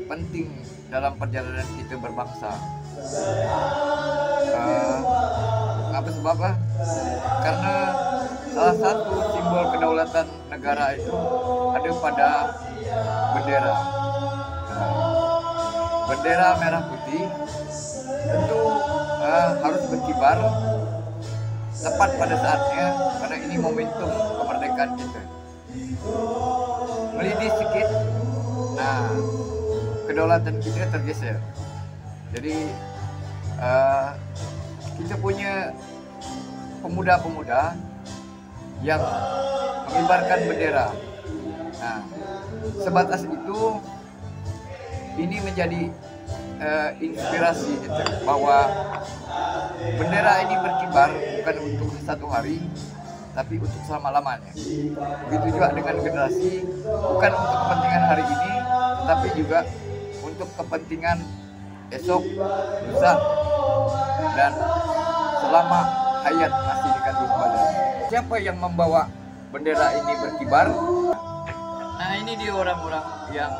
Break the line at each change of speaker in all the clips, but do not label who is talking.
penting dalam perjalanan kita berbangsa. Apa sebabnya? Karena salah satu simbol kedaulatan negara itu ada pada bendera. Bendera merah putih tentu harus berkibar tepat pada saatnya, karena ini momentum kemerdekaan kita. Melidih sedikit, nah kedaulatan kita tergeser. Jadi kita punya pemuda-pemuda yang mengibarkan bendera. Nah, sebatas itu ini menjadi inspirasi gitu, bahwa bendera ini berkibar bukan untuk satu hari, tapi untuk selama-lamanya. Begitu juga dengan generasi, bukan untuk kepentingan hari ini, tetapi juga untuk kepentingan esok, lusa, dan selama hayat masih dikandung badan. Siapa yang membawa bendera ini berkibar? Nah, ini dia orang-orang yang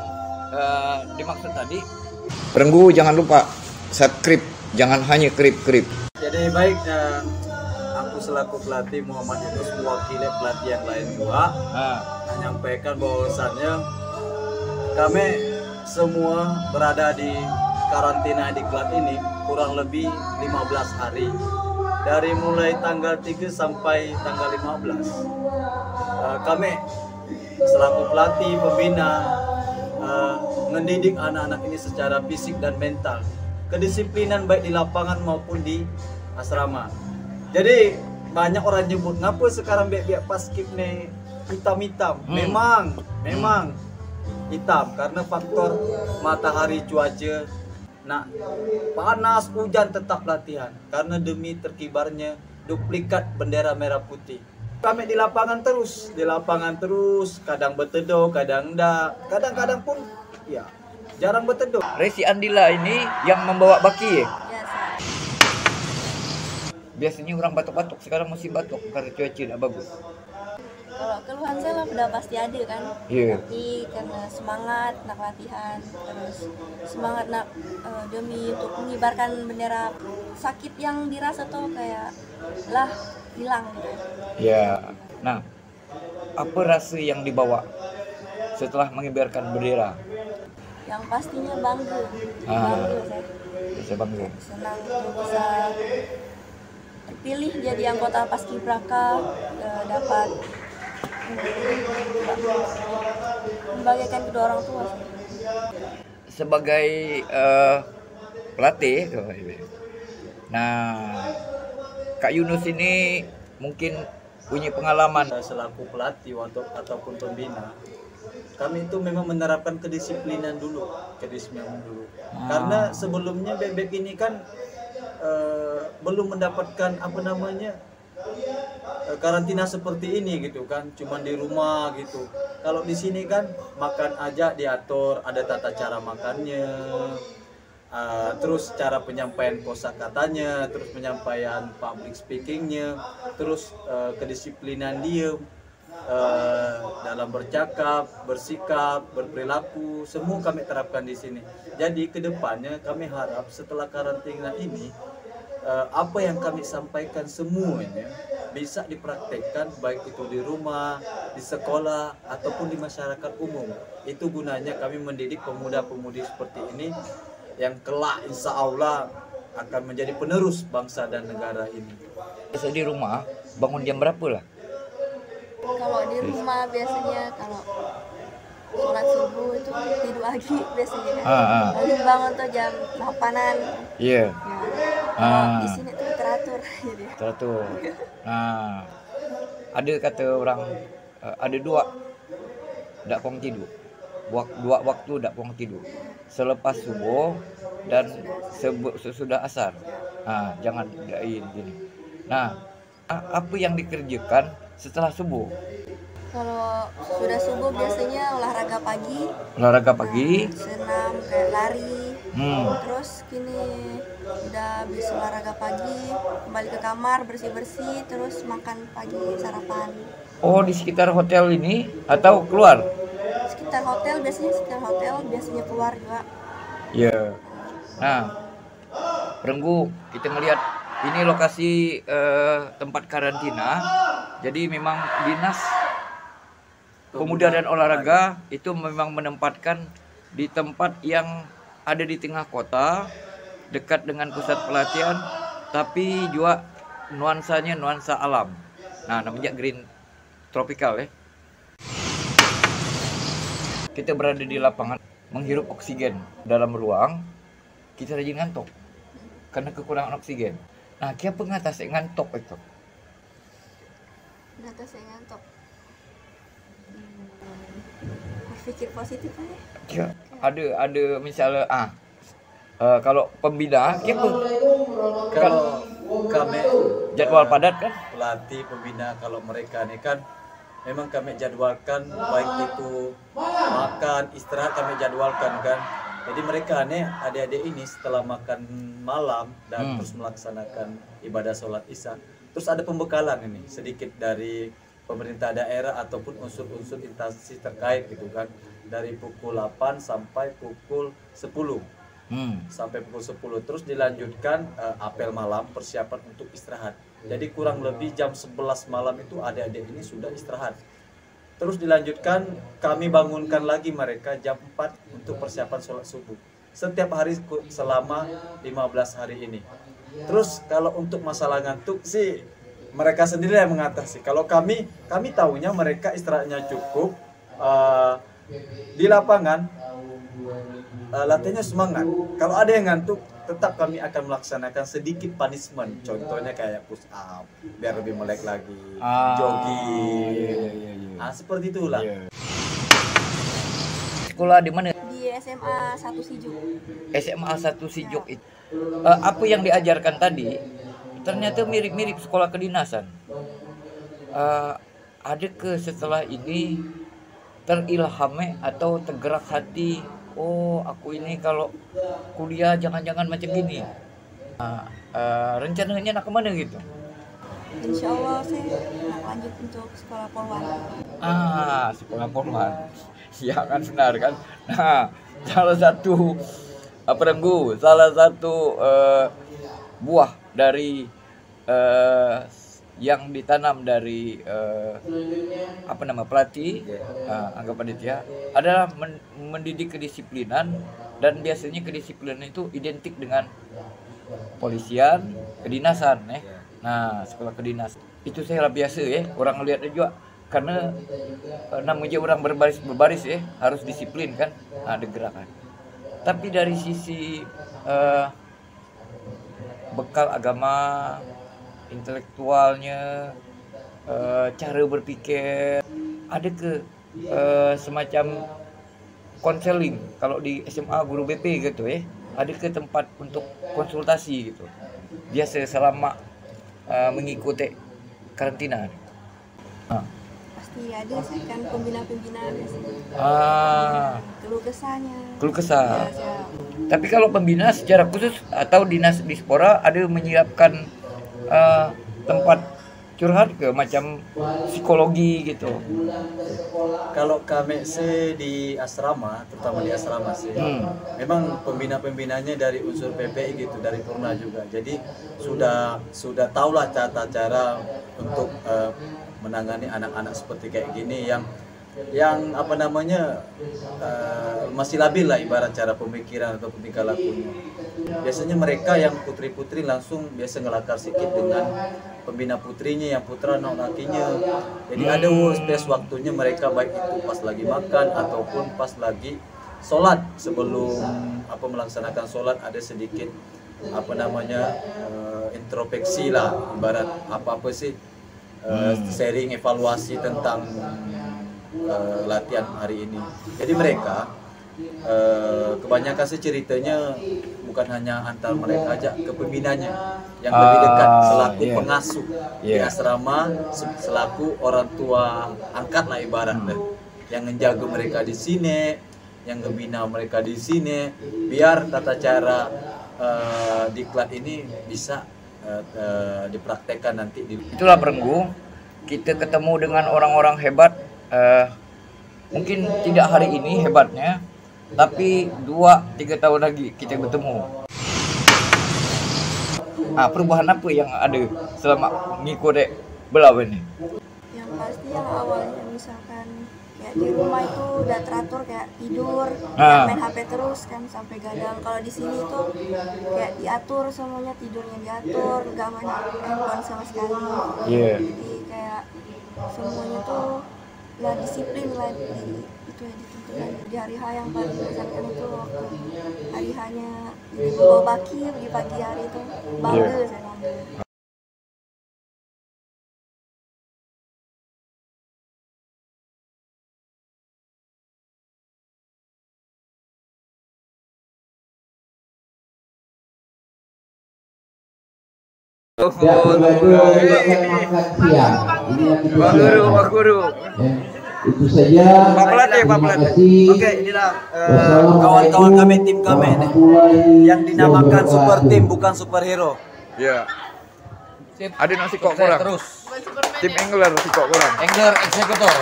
dimaksud tadi. Perenggu, jangan lupa subscribe, jangan hanya krip-krip.
Jadi baik, aku selaku pelatih Muhammad Yunus mewakili pelatih yang lain juga menyampaikan bahwasannya kami semua berada di karantina di klub ini kurang lebih 15 hari, dari mulai tanggal 3 sampai tanggal 15. Kami selaku pelatih pembina mendidik anak-anak ini secara fisik dan mental, kedisiplinan baik di lapangan maupun di asrama. Jadi banyak orang nyebut ngapa sekarang biak-biak paskib nih hitam-hitam. Memang hitam karena faktor matahari, cuaca. Nah, panas, hujan tetap latihan karena demi terkibarnya duplikat bendera merah putih. Kami di lapangan terus, kadang berteduh, kadang enggak, kadang-kadang pun ya jarang berteduh.
Resi Andila ini yang membawa baki ya? Biasanya orang batuk-batuk, sekarang musim batuk karena cuaca tidak bagus.
Kalau keluhan saya mah udah pasti ada kan, tapi karena semangat nak latihan, terus semangat nak demi untuk mengibarkan bendera, sakit yang dirasa tuh kayak lah hilang gitu.
Ya, nah apa rasa yang dibawa setelah mengibarkan bendera?
Yang pastinya bangga saya.
Bisa bangga.
Senang bisa terpilih jadi anggota Paskibraka, dapat membagikan kedua orang tua.
Sebagai pelatih, nah Kak Yunus ini mungkin punya pengalaman.
Selaku pelatih ataupun pembina, kami itu memang menerapkan kedisiplinan dulu. Karena sebelumnya bebek ini kan belum mendapatkan karantina seperti ini gitu kan, cuman di rumah gitu. Kalau di sini kan makan aja diatur, ada tata cara makannya, terus cara penyampaian kosakatanya, terus penyampaian public speakingnya, terus kedisiplinan dia dalam bercakap, bersikap, berperilaku, semua kami terapkan di sini. Jadi kedepannya kami harap setelah karantina ini apa yang kami sampaikan semuanya bisa dipraktekkan, baik itu di rumah, di sekolah, ataupun di masyarakat umum. Itu gunanya kami mendidik pemuda-pemudi seperti ini yang kelak insya Allah akan menjadi penerus bangsa dan negara ini.
Biasa di rumah bangun jam berapa lah?
Kalau di rumah biasanya kalau sholat subuh itu tidur lagi biasanya kan. Lalu bangun tuh jam 8-an.
Iya.
Di sini tuh teratur jadi.
Teratur. Nah, ada kata orang ada dua ndak pong tidur. Dua waktu ndak pong tidur. Selepas subuh dan sesudah asar. Nah, jangan gini. Nah, apa yang dikerjakan setelah subuh?
Kalau sudah subuh biasanya olahraga pagi. Senam kayak lari. Terus gini udah habis olahraga pagi kembali ke kamar bersih-bersih, terus makan pagi sarapan.
Oh, di sekitar hotel ini atau keluar?
Sekitar sekitar hotel, biasanya keluar juga.
Iya. Nah, Renggu, kita melihat ini lokasi tempat karantina. Jadi memang dinas pemuda dan olahraga itu memang menempatkan di tempat yang ada di tengah kota, dekat dengan pusat pelatihan, tapi juga nuansanya nuansa alam. Nah, namanya green tropical ya. Kita berada di lapangan, menghirup oksigen dalam ruang, kita rajin ngantuk karena kekurangan oksigen. Nah, kia pengatasi ngantuk itu.
Mengatasi ngantuk. Berpikir positif aja.
Ya, ada misalnya kalau pembina, kia
Kalau kami
jadwal padat kan?
pelatih pembina, kalau mereka ini kan memang kami jadwalkan, baik itu makan, istirahat kami jadwalkan kan. Jadi mereka nih, adik-adik ini setelah makan malam dan terus melaksanakan ibadah sholat isya, terus ada pembekalan ini sedikit dari pemerintah daerah ataupun unsur-unsur instansi terkait gitu kan, dari pukul 8 sampai pukul 10. Sampai pukul 10 terus dilanjutkan apel malam, persiapan untuk istirahat. Jadi kurang lebih jam 11 malam itu adik-adik ini sudah istirahat. Terus dilanjutkan kami bangunkan lagi mereka jam 4 untuk persiapan sholat subuh. Setiap hari selama 15 hari ini. Terus kalau untuk masalah ngantuk sih mereka sendiri yang mengatasi. Kalau kami tahunya mereka istirahatnya cukup, di lapangan latihannya semangat. Kalau ada yang ngantuk, tetap kami akan melaksanakan sedikit punishment. Contohnya kayak push up biar lebih melek lagi, jogging. Seperti itulah.
Sekolah di mana?
Di SMA 1 Sijuk.
SMA 1 Sijuk itu. Apa yang diajarkan tadi ternyata mirip-mirip sekolah kedinasan. Ada ke setelah ini terilhame atau tergerak hati, oh aku ini kalau kuliah jangan-jangan macam gini. Rencananya nak kemana gitu?
Insya Allah saya nak lanjut untuk sekolah Polwan.
Sekolah Polwan. Ya kan, benar kan? Nah, salah satu buah dari yang ditanam dari pelatih anggap panitia adalah mendidik kedisiplinan, dan biasanya kedisiplinan itu identik dengan polisian, kedinasan ya. Nah, sekolah kedinasan itu saya biasa ya, orang lihat juga karena namanya orang berbaris ya, harus disiplin kan, ada gerakan. Tapi dari sisi bekal agama, intelektualnya, cara berpikir, ada ke semacam konseling kalau di SMA guru BP gitu ya, ada ke tempat untuk konsultasi gitu biasa selama mengikuti karantina.
Pasti ada sih kan pembina-pembina biasanya. Keluh kesah.
Tapi kalau pembina secara khusus atau dinas dispora ada menyiapkan tempat curhat ke macam psikologi gitu.
Kalau kami sih di asrama, terutama di asrama sih, memang pembina-pembinanya dari unsur PPI gitu, dari Purna juga. Jadi sudah tahulah cara untuk menangani anak-anak seperti kayak gini yang masih labil lah ibarat cara pemikiran atau tingkah lakunya. Biasanya mereka yang putri-putri langsung biasa ngelakar sedikit dengan pembina putrinya, yang putra anak lakinya. Jadi ada space waktunya mereka, baik itu pas lagi makan ataupun pas lagi sholat. Sebelum melaksanakan sholat ada sedikit introspeksi lah, ibarat apa sih sharing evaluasi tentang latihan hari ini. Jadi mereka kebanyakan sih ceritanya bukan hanya antar mereka aja, ke pembinanya yang lebih dekat selaku pengasuh di asrama, selaku orang tua angkat lah ibaratnya, yang menjaga mereka di sini, yang membina mereka di sini, biar tata cara diklat ini bisa dipraktekkan nanti.
Itulah Perenggu, kita ketemu dengan orang-orang hebat Mungkin tidak hari ini hebatnya, tapi 2-3 tahun lagi kita bertemu. Perubahan apa yang ada selama ngikut belau ini?
Yang pasti yang awalnya misalkan kayak di rumah itu udah teratur kayak tidur, main HP terus kan sampai gadang. Kalau di sini tuh kayak diatur semuanya, tidurnya diatur, nggak main handphone sama sekali. Jadi kayak semuanya tuh lah disiplin lah itu ya ditentukan di hari H yang paling mengesankan itu waktu hari H-nya bawa baki di pagi hari itu bangga saya bangga.
Pak Guru.
Itu saja.
Pak Pelatih. Oke, inilah kawan-kawan kami, tim kami nih, yang dinamakan super tim bukan superhero.
Ya. Ada nasi kok kurang. Terus. Tim Angler nasi kok kurang.
Angler eksekutor.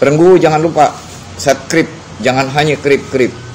Perenggu jangan lupa subscribe, jangan hanya krip-krip.